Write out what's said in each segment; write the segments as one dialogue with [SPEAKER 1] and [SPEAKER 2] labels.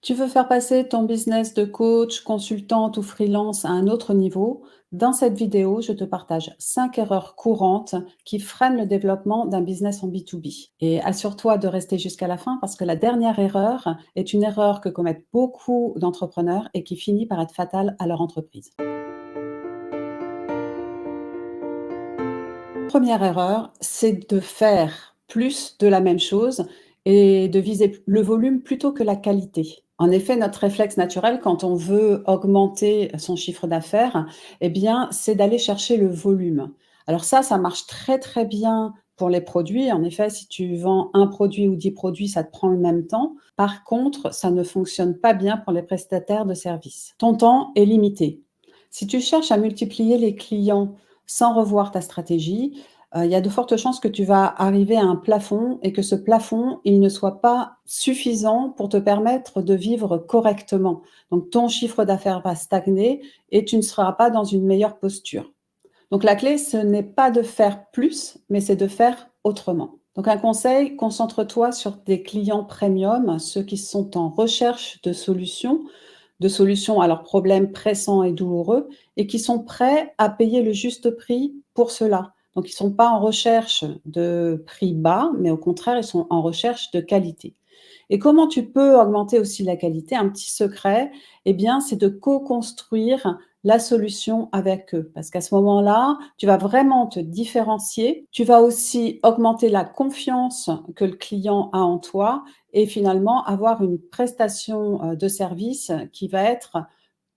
[SPEAKER 1] Tu veux faire passer ton business de coach, consultante ou freelance à un autre niveau? Dans cette vidéo, je te partage 5 erreurs courantes qui freinent le développement d'un business en B2B. Et assure-toi de rester jusqu'à la fin parce que la dernière erreur est une erreur que commettent beaucoup d'entrepreneurs et qui finit par être fatale à leur entreprise. Première erreur, c'est de faire plus de la même chose et de viser le volume plutôt que la qualité. En effet, notre réflexe naturel quand on veut augmenter son chiffre d'affaires, eh bien, c'est d'aller chercher le volume. Alors ça marche très, très bien pour les produits. En effet, si tu vends un produit ou 10 produits, ça te prend le même temps. Par contre, ça ne fonctionne pas bien pour les prestataires de services. Ton temps est limité. Si tu cherches à multiplier les clients sans revoir ta stratégie, il y a de fortes chances que tu vas arriver à un plafond et que ce plafond, il ne soit pas suffisant pour te permettre de vivre correctement. Donc ton chiffre d'affaires va stagner et tu ne seras pas dans une meilleure posture. Donc la clé, ce n'est pas de faire plus, mais c'est de faire autrement. Donc un conseil, concentre-toi sur des clients premium, ceux qui sont en recherche de solutions à leurs problèmes pressants et douloureux et qui sont prêts à payer le juste prix pour cela. Donc ils ne sont pas en recherche de prix bas, mais au contraire, ils sont en recherche de qualité. Et comment tu peux augmenter aussi la qualité? Un petit secret, eh bien, c'est de co-construire la solution avec eux. Parce qu'à ce moment-là, tu vas vraiment te différencier. Tu vas aussi augmenter la confiance que le client a en toi et finalement avoir une prestation de service qui va être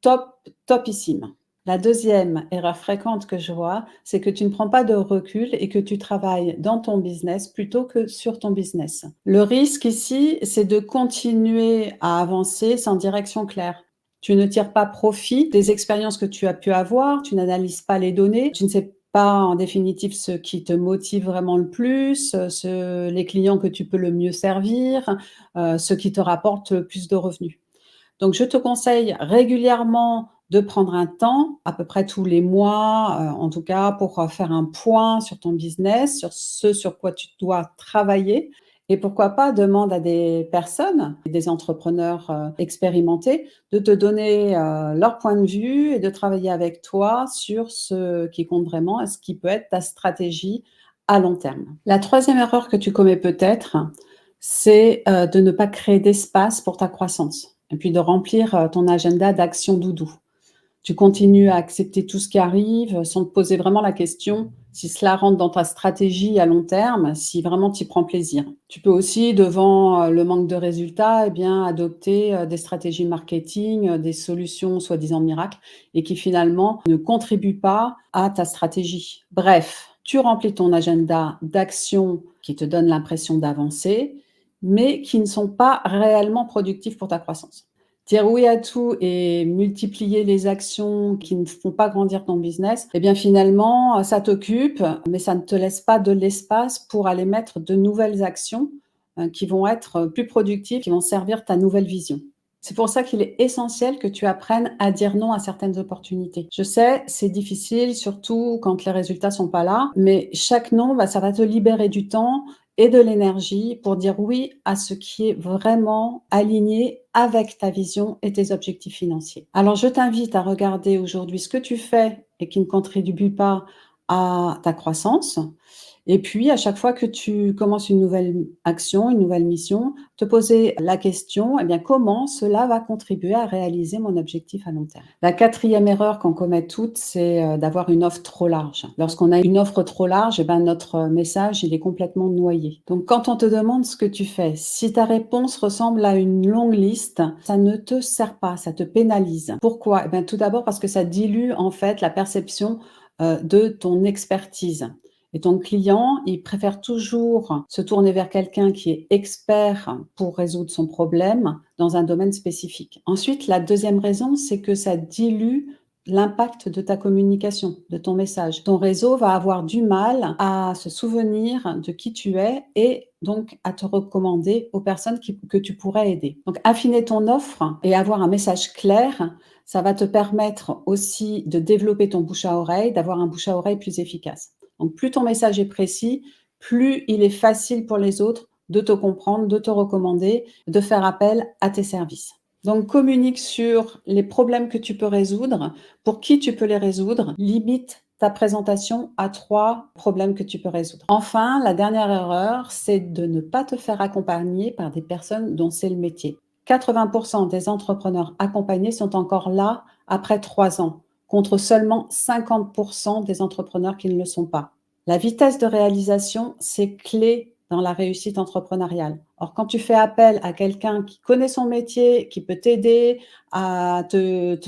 [SPEAKER 1] top, topissime. La deuxième erreur fréquente que je vois, c'est que tu ne prends pas de recul et que tu travailles dans ton business plutôt que sur ton business. Le risque ici, c'est de continuer à avancer sans direction claire. Tu ne tires pas profit des expériences que tu as pu avoir, tu n'analyses pas les données, tu ne sais pas en définitive ce qui te motive vraiment le plus, les clients que tu peux le mieux servir, ce qui te rapporte le plus de revenus. Donc, je te conseille régulièrement de prendre un temps, à peu près tous les mois, en tout cas, pour faire un point sur ton business, sur ce sur quoi tu dois travailler. Et pourquoi pas, demande à des personnes, des entrepreneurs expérimentés, de te donner leur point de vue et de travailler avec toi sur ce qui compte vraiment et ce qui peut être ta stratégie à long terme. La troisième erreur que tu commets peut-être, c'est de ne pas créer d'espace pour ta croissance et puis de remplir ton agenda d'actions doudou. Tu continues à accepter tout ce qui arrive sans te poser vraiment la question si cela rentre dans ta stratégie à long terme, si vraiment tu y prends plaisir. Tu peux aussi, devant le manque de résultats, eh bien, adopter des stratégies marketing, des solutions soi-disant miracles et qui finalement ne contribuent pas à ta stratégie. Bref, tu remplis ton agenda d'actions qui te donnent l'impression d'avancer, mais qui ne sont pas réellement productifs pour ta croissance. Dire oui à tout et multiplier les actions qui ne font pas grandir ton business, eh bien finalement, ça t'occupe, mais ça ne te laisse pas de l'espace pour aller mettre de nouvelles actions, qui vont être plus productives, qui vont servir ta nouvelle vision. C'est pour ça qu'il est essentiel que tu apprennes à dire non à certaines opportunités. Je sais, c'est difficile, surtout quand les résultats sont pas là, mais chaque non, ça va te libérer du temps et de l'énergie pour dire oui à ce qui est vraiment aligné avec ta vision et tes objectifs financiers. Alors, je t'invite à regarder aujourd'hui ce que tu fais et qui ne contribue pas à ta croissance. Et puis, à chaque fois que tu commences une nouvelle action, une nouvelle mission, te poser la question, eh bien, comment cela va contribuer à réaliser mon objectif à long terme? La quatrième erreur qu'on commet toutes, c'est d'avoir une offre trop large. Lorsqu'on a une offre trop large, eh ben, notre message, il est complètement noyé. Donc, quand on te demande ce que tu fais, si ta réponse ressemble à une longue liste, ça ne te sert pas, ça te pénalise. Pourquoi? Eh bien, tout d'abord parce que ça dilue en fait la perception de ton expertise. Et ton client, il préfère toujours se tourner vers quelqu'un qui est expert pour résoudre son problème dans un domaine spécifique. Ensuite, la deuxième raison, c'est que ça dilue l'impact de ta communication, de ton message. Ton réseau va avoir du mal à se souvenir de qui tu es et donc à te recommander aux personnes que tu pourrais aider. Donc, affiner ton offre et avoir un message clair, ça va te permettre aussi de développer ton bouche à oreille, d'avoir un bouche à oreille plus efficace. Donc, plus ton message est précis, plus il est facile pour les autres de te comprendre, de te recommander, de faire appel à tes services. Donc communique sur les problèmes que tu peux résoudre, pour qui tu peux les résoudre. Limite ta présentation à 3 problèmes que tu peux résoudre. Enfin, la dernière erreur, c'est de ne pas te faire accompagner par des personnes dont c'est le métier. 80 des entrepreneurs accompagnés sont encore là après 3 ans, contre seulement 50 des entrepreneurs qui ne le sont pas. La vitesse de réalisation, c'est clé dans la réussite entrepreneuriale. Or, quand tu fais appel à quelqu'un qui connaît son métier, qui peut t'aider à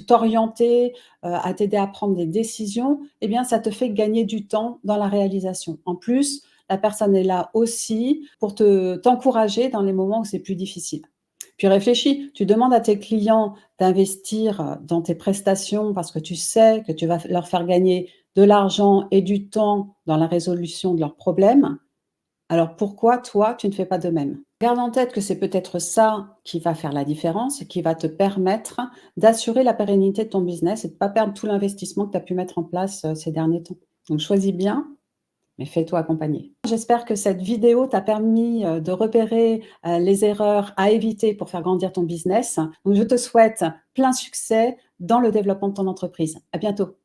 [SPEAKER 1] t'orienter, à t'aider à prendre des décisions, eh bien, ça te fait gagner du temps dans la réalisation. En plus, la personne est là aussi pour t'encourager dans les moments où c'est plus difficile. Puis réfléchis, tu demandes à tes clients d'investir dans tes prestations parce que tu sais que tu vas leur faire gagner de l'argent et du temps dans la résolution de leurs problèmes. Alors pourquoi toi, tu ne fais pas de même? Garde en tête que c'est peut-être ça qui va faire la différence et qui va te permettre d'assurer la pérennité de ton business et de ne pas perdre tout l'investissement que tu as pu mettre en place, ces derniers temps. Donc choisis bien, mais fais-toi accompagner. J'espère que cette vidéo t'a permis, de repérer, les erreurs à éviter pour faire grandir ton business. Donc je te souhaite plein succès dans le développement de ton entreprise. À bientôt.